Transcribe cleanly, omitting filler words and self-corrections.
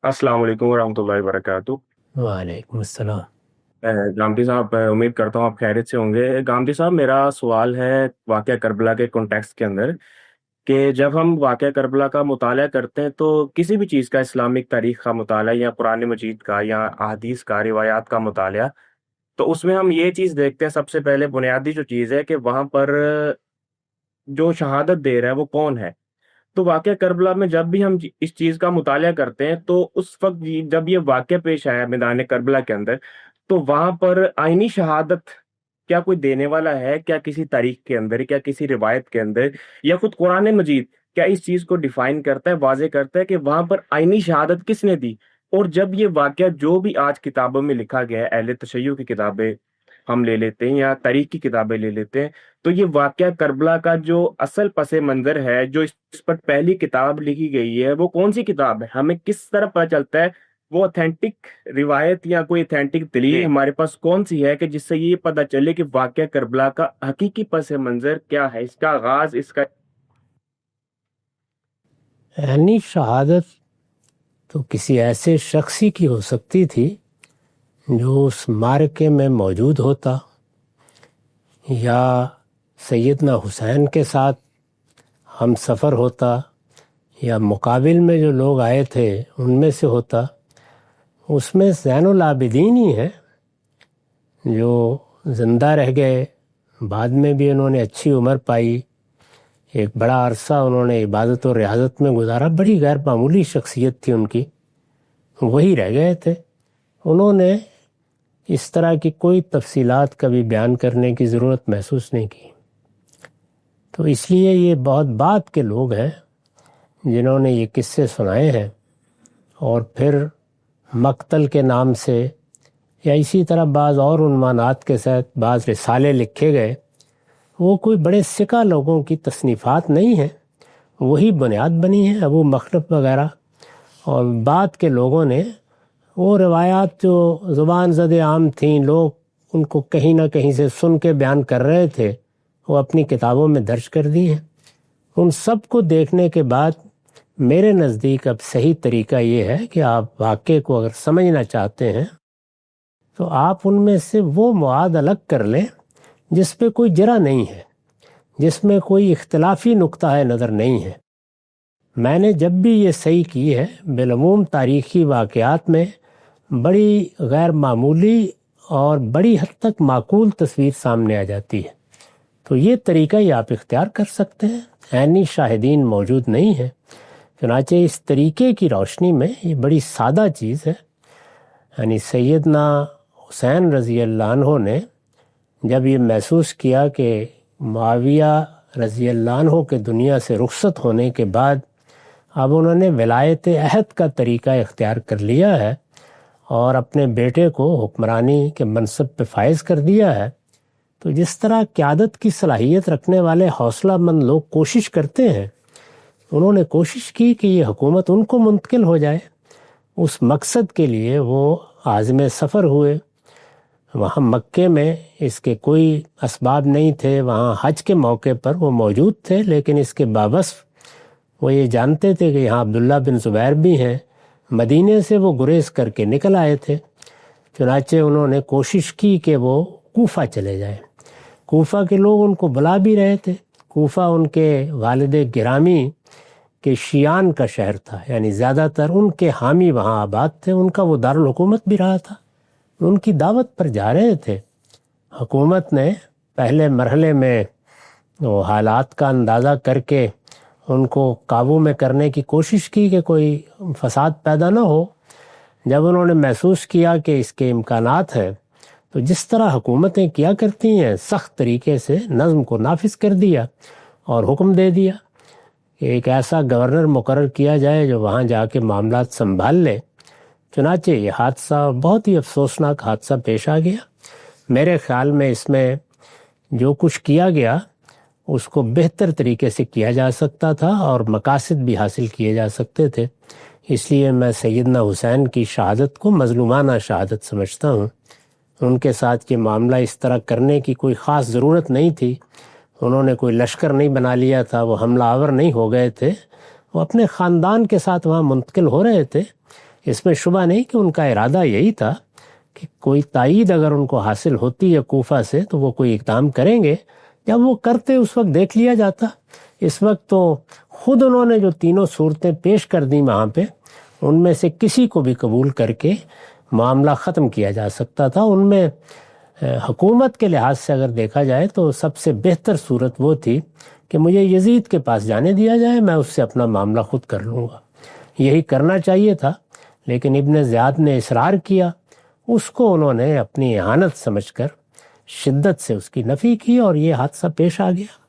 السلام علیکم ورحمۃ اللہ وبرکاتہ۔ وعلیکم السلام۔ گامدی صاحب، امید کرتا ہوں آپ خیریت سے ہوں گے۔ گامدی صاحب، میرا سوال ہے واقعہ کربلا کے کانٹیکسٹ کے اندر کہ جب ہم واقعہ کربلا کا مطالعہ کرتے ہیں تو کسی بھی چیز کا، اسلامک تاریخ کا مطالعہ یا قرآن مجید کا یا احادیث کا، روایات کا مطالعہ، تو اس میں ہم یہ چیز دیکھتے ہیں، سب سے پہلے بنیادی جو چیز ہے کہ وہاں پر جو شہادت دے رہا ہے وہ کون ہے۔ تو واقعہ کربلا میں جب بھی ہم اس چیز کا مطالعہ کرتے ہیں تو اس وقت جب یہ واقعہ پیش آیا میدان کربلا کے اندر، تو وہاں پر آئینی شہادت کیا کوئی دینے والا ہے؟ کیا کسی تاریخ کے اندر، کیا کسی روایت کے اندر، یا خود قرآن مجید کیا اس چیز کو ڈیفائن کرتا ہے، واضح کرتا ہے کہ وہاں پر آئینی شہادت کس نے دی؟ اور جب یہ واقعہ جو بھی آج کتابوں میں لکھا گیا ہے، اہل تشیع کی کتابیں ہم لے لیتے ہیں یا تاریخ کی کتابیں لے لیتے ہیں، تو یہ واقعہ کربلا کا جو اصل پس منظر ہے، جو اس پر پہلی کتاب لکھی گئی ہے، وہ کون سی کتاب ہے؟ ہمیں کس طرح پتہ چلتا ہے وہ اتھینٹک روایت یا کوئی اتھینٹک دلیل ہمارے پاس کون سی ہے کہ جس سے یہ پتہ چلے کہ واقعہ کربلا کا حقیقی پس منظر کیا ہے، اس کا آغاز، اس کا یعنی شہادت تو کسی ایسے شخصی کی ہو سکتی تھی جو اس معرکے میں موجود ہوتا، یا سیدنا حسین کے ساتھ ہم سفر ہوتا، یا مقابل میں جو لوگ آئے تھے ان میں سے ہوتا۔ اس میں زین العابدین ہی ہیں جو زندہ رہ گئے، بعد میں بھی انہوں نے اچھی عمر پائی، ایک بڑا عرصہ انہوں نے عبادت و ریاضت میں گزارا، بڑی غیر معمولی شخصیت تھی ان کی، وہی رہ گئے تھے۔ انہوں نے اس طرح کی کوئی تفصیلات کبھی بیان کرنے کی ضرورت محسوس نہیں کی، تو اس لیے یہ بہت بعد کے لوگ ہیں جنہوں نے یہ قصے سنائے ہیں، اور پھر مقتل کے نام سے یا اسی طرح بعض اور عنوانات کے ساتھ بعض رسالے لکھے گئے۔ وہ کوئی بڑے ثقہ لوگوں کی تصنیفات نہیں ہیں، وہی بنیاد بنی ہے ابو مخلف وغیرہ، اور بعد کے لوگوں نے وہ روایات جو زبان زد عام تھیں، لوگ ان کو کہیں نہ کہیں سے سن کے بیان کر رہے تھے، وہ اپنی کتابوں میں درج کر دی ہیں۔ ان سب کو دیکھنے کے بعد میرے نزدیک اب صحیح طریقہ یہ ہے کہ آپ واقعے کو اگر سمجھنا چاہتے ہیں تو آپ ان میں سے وہ مواد الگ کر لیں جس پہ کوئی جرح نہیں ہے، جس میں کوئی اختلافی نقطہ نظر نہیں ہے۔ میں نے جب بھی یہ صحیح کی ہے، بالعموم تاریخی واقعات میں بڑی غیر معمولی اور بڑی حد تک معقول تصویر سامنے آ جاتی ہے، تو یہ طریقہ ہی آپ اختیار کر سکتے ہیں۔ عینی شاہدین موجود نہیں ہیں، چنانچہ اس طریقے کی روشنی میں یہ بڑی سادہ چیز ہے۔ یعنی سیدنا حسین رضی اللہ عنہ نے جب یہ محسوس کیا کہ معاویہ رضی اللہ عنہ کے دنیا سے رخصت ہونے کے بعد اب انہوں نے ولایت عہد کا طریقہ اختیار کر لیا ہے اور اپنے بیٹے کو حکمرانی کے منصب پہ فائز کر دیا ہے، تو جس طرح قیادت کی صلاحیت رکھنے والے حوصلہ مند لوگ کوشش کرتے ہیں، انہوں نے کوشش کی کہ یہ حکومت ان کو منتقل ہو جائے۔ اس مقصد کے لیے وہ عازم سفر ہوئے۔ وہاں مکے میں اس کے کوئی اسباب نہیں تھے، وہاں حج کے موقع پر وہ موجود تھے، لیکن اس کے باوصف وہ یہ جانتے تھے کہ یہاں عبداللہ بن زبیر بھی ہیں۔ مدینے سے وہ گریز کر کے نکل آئے تھے، چنانچہ انہوں نے کوشش کی کہ وہ کوفہ چلے جائیں۔ کوفہ کے لوگ ان کو بلا بھی رہے تھے۔ کوفہ ان کے والد گرامی کے شیعان کا شہر تھا، یعنی زیادہ تر ان کے حامی وہاں آباد تھے، ان کا وہ دارالحکومت بھی رہا تھا۔ ان کی دعوت پر جا رہے تھے۔ حکومت نے پہلے مرحلے میں وہ حالات کا اندازہ کر کے ان کو قابو میں کرنے کی کوشش کی کہ کوئی فساد پیدا نہ ہو۔ جب انہوں نے محسوس کیا کہ اس کے امکانات ہیں، تو جس طرح حکومتیں کیا کرتی ہیں، سخت طریقے سے نظم کو نافذ کر دیا اور حکم دے دیا کہ ایک ایسا گورنر مقرر کیا جائے جو وہاں جا کے معاملات سنبھال لے۔ چنانچہ یہ حادثہ بہت ہی افسوسناک حادثہ پیش آ گیا۔ میرے خیال میں اس میں جو کچھ کیا گیا اس کو بہتر طریقے سے کیا جا سکتا تھا اور مقاصد بھی حاصل کیے جا سکتے تھے۔ اس لیے میں سیدنا حسین کی شہادت کو مظلومانہ شہادت سمجھتا ہوں۔ ان کے ساتھ یہ معاملہ اس طرح کرنے کی کوئی خاص ضرورت نہیں تھی۔ انہوں نے کوئی لشکر نہیں بنا لیا تھا، وہ حملہ آور نہیں ہو گئے تھے، وہ اپنے خاندان کے ساتھ وہاں منتقل ہو رہے تھے۔ اس میں شبہ نہیں کہ ان کا ارادہ یہی تھا کہ کوئی تائید اگر ان کو حاصل ہوتی ہے کوفہ سے تو وہ کوئی اقدام کریں گے. جب وہ کرتے اس وقت دیکھ لیا جاتا. اس وقت تو خود انہوں نے جو تینوں صورتیں پیش کر دیں وہاں پہ، ان میں سے کسی کو بھی قبول کر کے معاملہ ختم کیا جا سکتا تھا. ان میں حکومت کے لحاظ سے اگر دیکھا جائے تو سب سے بہتر صورت وہ تھی کہ مجھے یزید کے پاس جانے دیا جائے، میں اس سے اپنا معاملہ خود کر لوں گا. یہی کرنا چاہیے تھا، لیکن ابن زیاد نے اصرار کیا. اس کو انہوں نے اپنی اہانت سمجھ کر شدت سے اس کی نفی کی اور یہ حادثہ پیش آ گیا.